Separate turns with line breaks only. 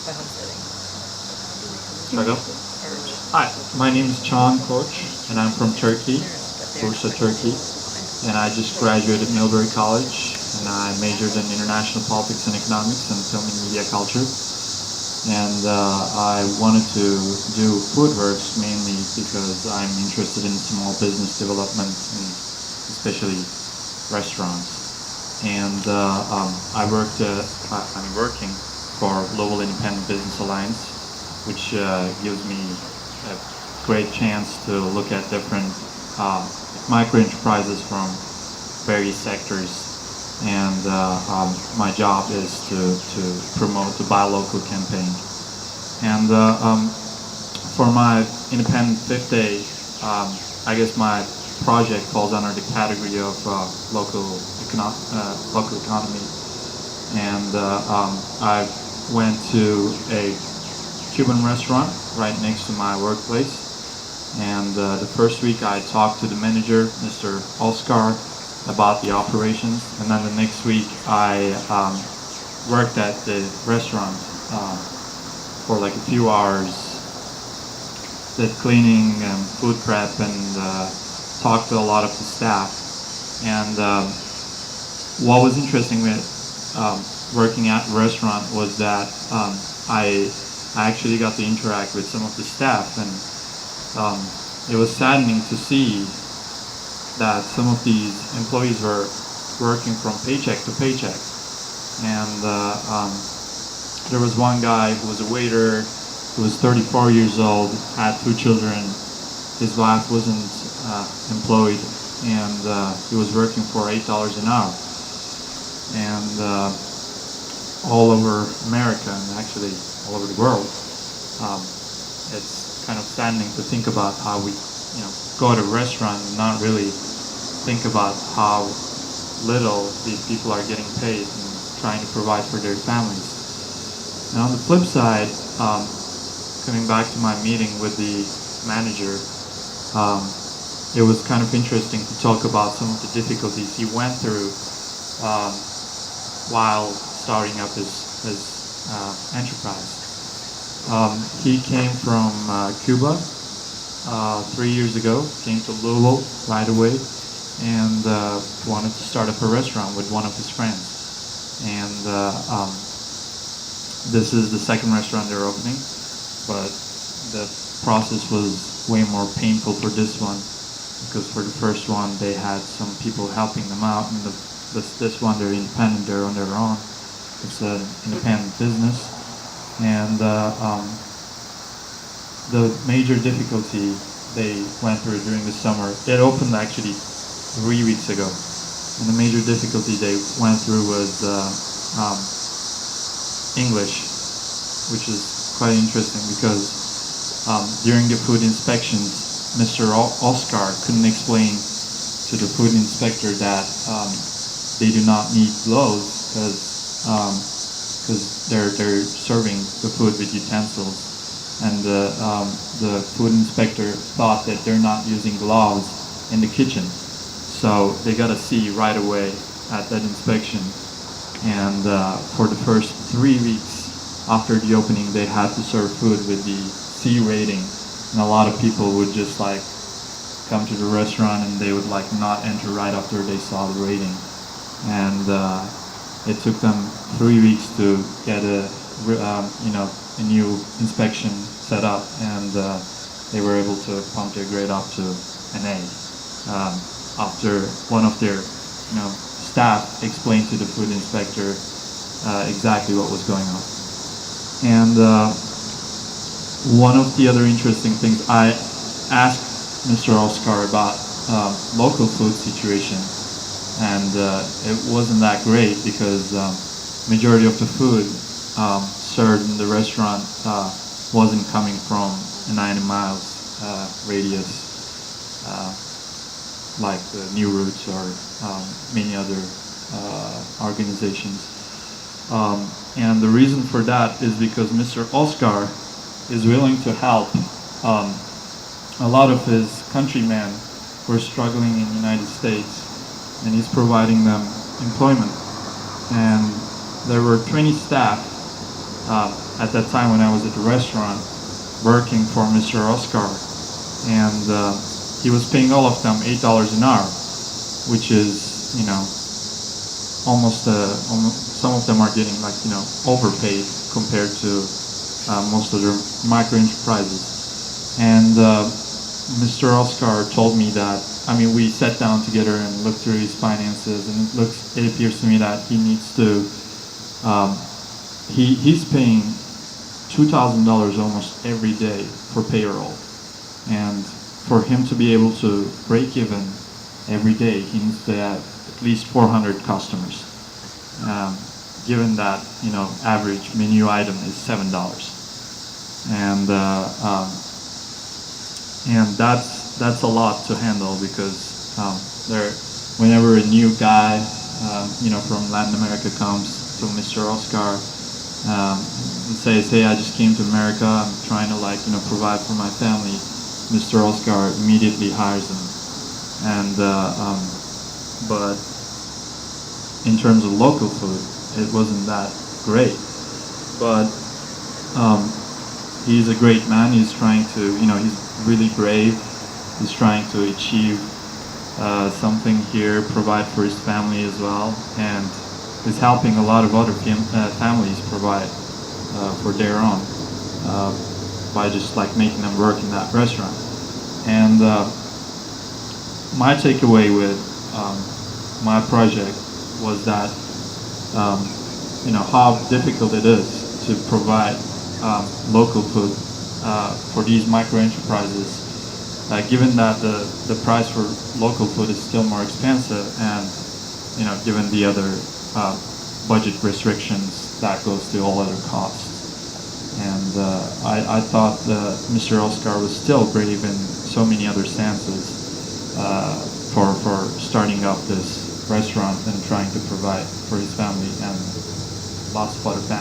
by homesteading?
Struggle. Hi, my name is Can Koç, and I'm from Turkey, Bursa, Turkey. And I just graduated Millbury College, and I majored in international politics and economics and film and media culture. And I wanted to do food works mainly because I'm interested in small business development and especially restaurants. And I'm working for Global Independent Business Alliance, which gives me a great chance to look at different micro enterprises from various sectors. And my job is to promote the Buy Local campaign. And for my independent fifth day, I guess my project falls under the category of local economy. And I went to a Cuban restaurant right next to my workplace. And the first week I talked to the manager, Mr. Oscar, about the operations. And then the next week I worked at the restaurant for like a few hours, did cleaning and food prep, and talked to a lot of the staff. And what was interesting with working at the restaurant was that I actually got to interact with some of the staff, and it was saddening to see that some of these employees were working from paycheck to paycheck. And there was one guy who was a waiter, who was 34 years old, had 2 children. His wife wasn't employed, and he was working for $8 an hour. And all over America, and actually all over the world, it's kind of saddening to think about how we, go to a restaurant and not really think about how little these people are getting paid and trying to provide for their families. And on the flip side, coming back to my meeting with the manager, it was kind of interesting to talk about some of the difficulties he went through while starting up his enterprise. He came from Cuba 3 years ago, came to Louisville right away, and wanted to start up a restaurant with one of his friends. And this is the second restaurant they're opening, but the process was way more painful for this one, because for the first one they had some people helping them out, and this one they're independent, they're on their own. It's an independent business. And the major difficulty they went through during the summer, it opened actually 3 weeks ago, and the major difficulty they went through was English, which is quite interesting because during the food inspections, Mr. Oscar couldn't explain to the food inspector that they do not need gloves because they're serving the food with utensils. And the food inspector thought that they're not using gloves in the kitchen. So they got a C right away at that inspection. And for the first 3 weeks after the opening, they had to serve food with the C rating. And a lot of people would just like come to the restaurant and they would like not enter right after they saw the rating. And it took them 3 weeks to get a new inspection set up, and they were able to pump their grade up to an A. After one of their staff explained to the food inspector exactly what was going on. And one of the other interesting things, I asked Mr. Oscar about local food situation, and it wasn't that great because majority of the food served in the restaurant wasn't coming from a 90 miles radius like the New Roots or many other organizations. And the reason for that is because Mr. Oscar is willing to help a lot of his countrymen who are struggling in the United States, and he's providing them employment. And there were 20 staff at that time when I was at the restaurant working for Mr. Oscar, and he was paying all of them $8 an hour, which is, almost some of them are getting like, overpaid compared to most of the micro enterprises. And Mr. Oscar told me that, we sat down together and looked through his finances, and it appears to me that he needs to, he's paying $2,000 almost every day for payroll. And for him to be able to break even every day, he needs to have at least 400 customers. Given that, average menu item is $7. And that's a lot to handle, because whenever a new guy from Latin America comes to Mr. Oscar and says, hey, I just came to America, I'm trying to provide for my family, Mr. Oscar immediately hires him. And but in terms of local food, it wasn't that great. But he's a great man. He's trying to, he's really brave. He's trying to achieve something here, provide for his family as well, and is helping a lot of other families provide for their own by just making them work in that restaurant. And my takeaway with my project was that how difficult it is to provide local food for these micro enterprises, given that the price for local food is still more expensive, and given the other budget restrictions that goes to all other costs. And I thought that Mr. Oscar was still brave in so many other stances for starting up this restaurant and trying to provide for his family and lots of other families.